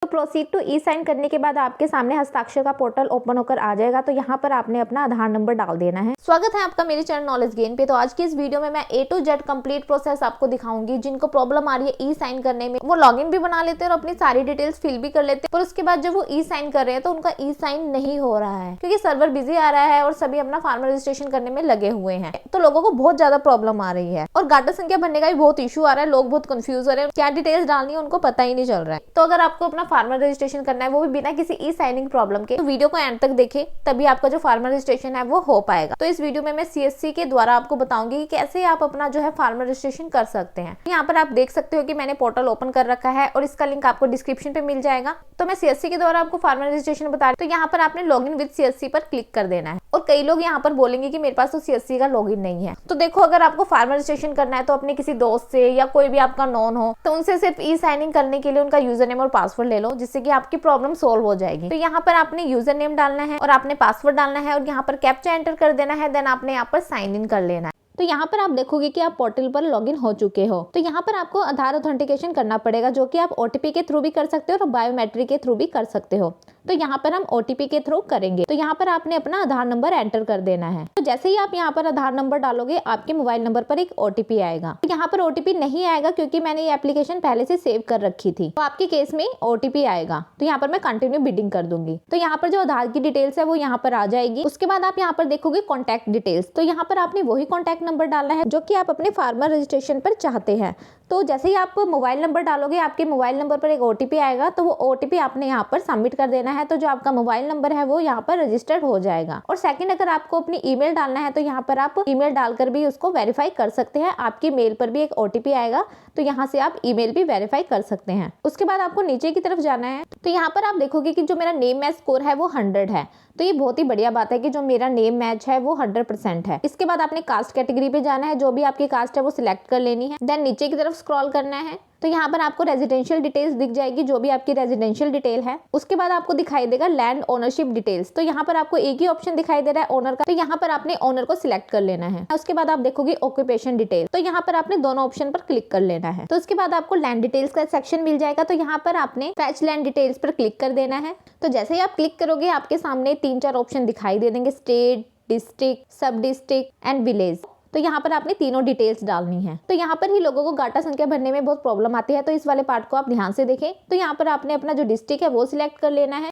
तो proceed to E sign करने के बाद आपके सामने हस्ताक्षर का पोर्टल ओपन होकर आ जाएगा। तो यहाँ पर आपने अपना आधार नंबर डाल देना है। स्वागत है आपका मेरे चैनल नॉलेज गेन पे। तो आज की इस वीडियो में मैं A to Z complete process आपको दिखाऊंगी। जिनको प्रॉब्लम आ रही है ई साइन करने में, वो लॉगिन भी बना लेते हैं और अपनी सारी डिटेल्स फिल भी कर लेते हैं, पर उसके बाद जब वो ई साइन कर रहे हैं तो उनका ई साइन नहीं हो रहा है क्योंकि सर्वर बिजी आ रहा है और सभी अपना फार्मर रजिस्ट्रेशन करने में लगे हुए हैं। तो लोगों को बहुत ज्यादा प्रॉब्लम आ रही है और गाटा संख्या भरने का भी बहुत इशू आ रहा है। लोग बहुत कंफ्यूज हो रहे हैं, क्या डिटेल्स डालनी है उनको पता ही नहीं चल रहा है। तो अगर आपको अपना फार्मर रजिस्ट्रेशन करना है वो भी बिना किसी ई साइनिंग प्रॉब्लम के, तो वीडियो को एंड तक देखें, तभी आपका जो फार्मर रजिस्ट्रेशन है वो हो पाएगा। तो इस वीडियो में मैं CSC के द्वारा आपको बताऊंगी कि कैसे आप अपना जो है फार्मर रजिस्ट्रेशन कर सकते हैं। यहाँ पर आप देख सकते हो कि मैंने पोर्टल ओपन कर रखा है और इसका लिंक आपको डिस्क्रिप्शन पे मिल जाएगा। तो मैं CSC के द्वारा आपको फार्मर रजिस्ट्रेशन बता रही हूँ। तो यहाँ पर आपने लॉगिन विद CSC पर क्लिक कर देना है। और कई लोग यहाँ पर बोलेंगे कि मेरे पास तो CSC का लॉगिन नहीं है। तो देखो, अगर आपको फार्मर रजिस्ट्रेशन करना है तो अपने किसी दोस्त से या कोई भी आपका नॉन हो तो उनसे सिर्फ ई साइनिंग करने के लिए उनका यूजर नेम और पासवर्ड ले लो, जिससे कि आपकी प्रॉब्लम सोल्व हो जाएगी। तो यहाँ पर आपने यूजर नेम डालना है और आपने पासवर्ड डालना है और यहाँ पर कैप्चा एंटर कर देना है। देन आपने यहाँ पर साइन इन कर लेना है। तो यहाँ पर आप देखोगे कि आप पोर्टल पर लॉगिन हो चुके हो। तो यहाँ पर आपको आधार ऑथेंटिकेशन करना पड़ेगा, जो कि आप OTP के थ्रू भी कर सकते हो और बायोमेट्रिक के थ्रू भी कर सकते हो। तो यहाँ पर हम OTP के थ्रू करेंगे। तो यहाँ पर आपने अपना आधार नंबर एंटर कर देना है। तो जैसे ही आप यहाँ पर आधार नंबर डालोगे, आपके मोबाइल नंबर पर एक OTP आएगा। तो यहाँ पर OTP नहीं आएगा क्योंकि मैंने ये एप्लीकेशन पहले से सेव कर रखी थी। तो आपके केस में OTP आएगा। तो यहाँ पर मैं कंटिन्यू बिडिंग कर दूंगी। तो यहाँ पर जो आधार की डिटेल्स है वो यहाँ पर आ जाएगी। उसके बाद आप यहाँ पर देखोगे कॉन्टैक्ट डिटेल्स। तो यहाँ पर आपने वही कॉन्टैक्ट नंबर डालना है जो कि आप अपने फार्मर रजिस्ट्रेशन पर चाहते हैं। तो जैसे ही आप मोबाइल नंबर डालोगे, आपके मोबाइल नंबर पर एक OTP आएगा। तो वो OTP आपने यहाँ पर सबमिट कर देना है। तो जो आपका मोबाइल नंबर है वो यहाँ पर रजिस्टर्ड हो जाएगा। और सेकंड, अगर आपको अपनी ईमेल डालना है तो यहाँ पर आप ईमेल डालकर भी उसको वेरीफाई कर सकते हैं। आपकी मेल पर भी एक OTP आएगा, तो यहाँ से आप ईमेल भी वेरीफाई कर सकते हैं। उसके बाद आपको नीचे की तरफ जाना है। तो यहाँ पर आप देखोगे कि जो मेरा नेम मैच स्कोर है वो 100 है। तो ये बहुत ही बढ़िया बात है कि जो मेरा नेम मैच है वो 100% है। इसके बाद आपने कास्ट कैटेगरी पे जाना है। जो भी आपकी कास्ट है वो सिलेक्ट कर लेनी है। देन नीचे की तरफ स्क्रॉल करना है। तो यहाँ पर आपको रेजिडेंशियल डिटेल्स दिख जाएगी, जो भी आपकी रेजिडेंशियल डिटेल है। उसके बाद आपको दिखाई देगा लैंड ओनरशिप डिटेल्स। तो यहाँ पर आपको एक ही ऑप्शन दिखाई दे रहा है ओनर का। तो यहाँ पर आपने ओनर को सिलेक्ट कर लेना है। उसके बाद आप देखोगे ऑक्यूपेशन डिटेल। तो यहाँ पर आपने दोनों ऑप्शन पर क्लिक कर लेना है। तो उसके बाद आपको लैंड डिटेल्स का सेक्शन मिल जाएगा। तो यहाँ पर आपने फैच लैंड डिटेल्स पर क्लिक कर देना है। तो जैसे ही आप क्लिक करोगे, आपके सामने 3-4 ऑप्शन दिखाई दे देंगे, स्टेट, डिस्ट्रिक्ट, सब डिस्ट्रिक्ट एंड विलेज। तो यहाँ पर आपने तीनों डिटेल्स डालनी है। तो यहाँ पर ही लोगों को गाटा संख्या भरने में बहुत प्रॉब्लम आती है। तो इस वाले पार्ट को आप ध्यान से देखें। तो यहाँ पर आपने अपना जो डिस्ट्रिक्ट है वो सिलेक्ट कर लेना है।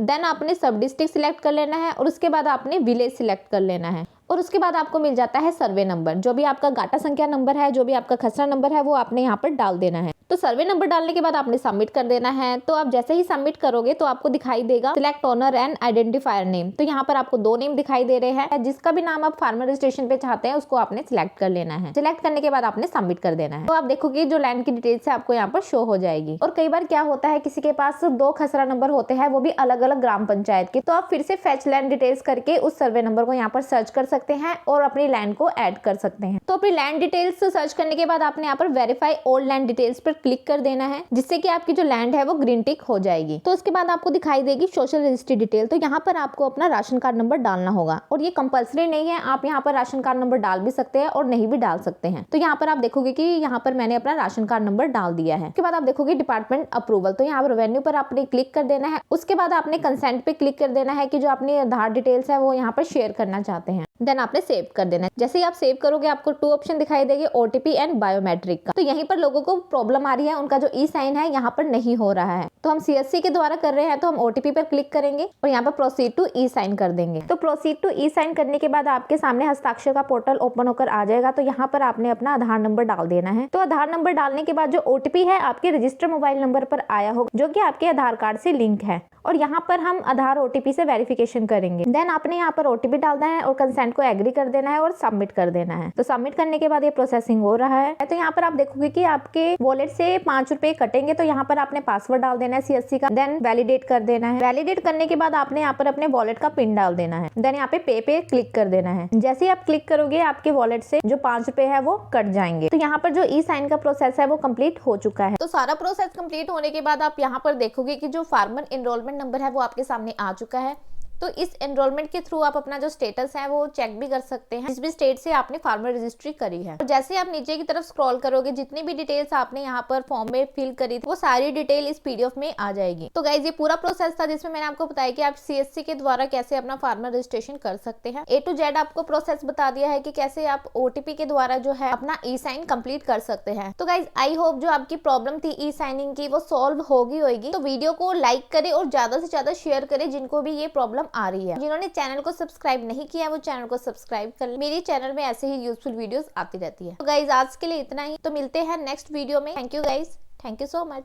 देन आपने सब डिस्ट्रिक्ट सिलेक्ट कर लेना है और उसके बाद आपने विलेज सिलेक्ट कर लेना है। और उसके बाद आपको मिल जाता है सर्वे नंबर। जो भी आपका गाटा संख्या नंबर है, जो भी आपका खसरा नंबर है, वो आपने यहाँ पर डाल देना है। तो सर्वे नंबर डालने के बाद आपने सबमिट कर देना है। तो आप जैसे ही सबमिट करोगे तो आपको दिखाई देगा select owner and identifier name. तो यहाँ पर आपको 2 नेम दिखाई दे रहे हैं। जिसका भी नाम आप फार्मर रजिस्ट्रेशन पे चाहते हैं उसको आपने सिलेक्ट कर लेना है। सिलेक्ट करने के बाद आपने सबमिट कर देना है। तो आप देखोगे जो लैंड की डिटेल्स है आपको यहाँ पर शो हो जाएगी। और कई बार क्या होता है, किसी के पास 2 खसरा नंबर होते हैं, वो भी अलग अलग ग्राम पंचायत के। तो आप फिर से फैच लैंड डिटेल्स करके उस सर्वे नंबर को यहाँ पर सर्च कर सकते हैं और अपनी लैंड को ऐड कर सकते हैं। तो अपनी लैंड डिटेल्स सर्च करने के बाद आपने यहाँ पर वेरीफाई ओल्ड लैंड डिटेल्स पर क्लिक कर देना है, जिससे कि आपकी जो लैंड है वो ग्रीन टिक हो जाएगी। तो उसके बाद आपको दिखाई देगी सोशल रजिस्ट्री डिटेल। तो यहाँ पर आपको अपना राशन कार्ड नंबर डालना होगा और ये कंपलसरी नहीं है। आप यहाँ पर राशन कार्ड नंबर डाल भी सकते हैं और नहीं भी डाल सकते हैं। तो यहाँ पर आप देखोगे कि यहाँ पर मैंने अपना राशन कार्ड नंबर डाल दिया है। उसके बाद आप देखोगे डिपार्टमेंट अप्रूवल। तो यहाँ पर रेवेन्यू पर आपने क्लिक कर देना है। उसके बाद आपने कंसेंट पे क्लिक कर देना है कि जो अपनी आधार डिटेल्स है वो यहाँ पर शेयर करना चाहते हैं। देन आपने सेव कर देना है। जैसे ही आप सेव करोगे आपको 2 ऑप्शन दिखाई देंगे, OTP एंड बायोमेट्रिक का। तो यहीं पर लोगों को प्रॉब्लम आ रही है, उनका जो ई साइन है यहाँ पर नहीं हो रहा है। तो हम CSC के द्वारा कर रहे हैं, तो हम OTP पर क्लिक करेंगे और यहाँ पर प्रोसीड टू ई साइन कर देंगे। तो प्रोसीड टू ई साइन करने के बाद आपके सामने हस्ताक्षर का पोर्टल ओपन होकर आ जाएगा। तो यहाँ पर आपने अपना आधार नंबर डाल देना है। तो आधार नंबर डालने के बाद जो OTP है आपके रजिस्टर्ड मोबाइल नंबर पर आया होगा, जो कि आपके आधार कार्ड से लिंक है। और यहाँ पर हम आधार OTP से वेरिफिकेशन करेंगे। देन आपने यहाँ पर OTP डालना है और कंसेंट को एग्री कर देना है और सबमिट कर देना है। तो सबमिट करने के बाद ये प्रोसेसिंग हो रहा है। तो यहाँ पर आप देखोगे कि आपके वॉलेट से 5 रुपए कटेंगे। तो यहाँ पर आपने पासवर्ड डाल देना है CSC का। देन वैलिडेट कर देना है। वैलिडेट करने के बाद आपने यहाँ पर अपने वॉलेट का पिन डाल देना है। देन यहाँ पे क्लिक कर देना है। जैसे ही आप क्लिक करोगे आपके वॉलेट से जो 5 रुपए है वो कट जाएंगे। तो यहाँ पर जो ई साइन का प्रोसेस है वो कंप्लीट हो चुका है। तो सारा प्रोसेस कंप्लीट होने के बाद आप यहाँ पर देखोगे कि जो फार्मर एनरोलमेंट नंबर है वो आपके सामने आ चुका है। तो इस एनरोलमेंट के थ्रू आप अपना जो स्टेटस है वो चेक भी कर सकते हैं, जिस भी स्टेट से आपने फार्मर रजिस्ट्री करी है। तो जैसे आप नीचे की तरफ स्क्रॉल करोगे, जितनी भी डिटेल्स आपने यहाँ पर फॉर्म में फिल करी वो सारी डिटेल इस पीडीएफ में आ जाएगी। तो गाइज ये पूरा प्रोसेस था जिसमें मैंने आपको बताया कि आप सीएससी के द्वारा कैसे अपना फार्मर रजिस्ट्रेशन कर सकते हैं। ए टू जेड आपको प्रोसेस बता दिया है कि कैसे आप ओटीपी के द्वारा जो है अपना ई साइन कंप्लीट कर सकते हैं। तो गाइज आई होप जो आपकी प्रॉब्लम थी ई साइनिंग की वो सॉल्व होगी। तो वीडियो को लाइक करें और ज्यादा से ज्यादा शेयर करें जिनको भी ये प्रॉब्लम आ रही है। जिन्होंने चैनल को सब्सक्राइब नहीं किया वो चैनल को सब्सक्राइब कर ले। मेरी चैनल में ऐसे ही यूजफुल वीडियोस आती रहती है। तो गाइज आज के लिए इतना ही, तो मिलते हैं नेक्स्ट वीडियो में। Thank you guys, thank you so much.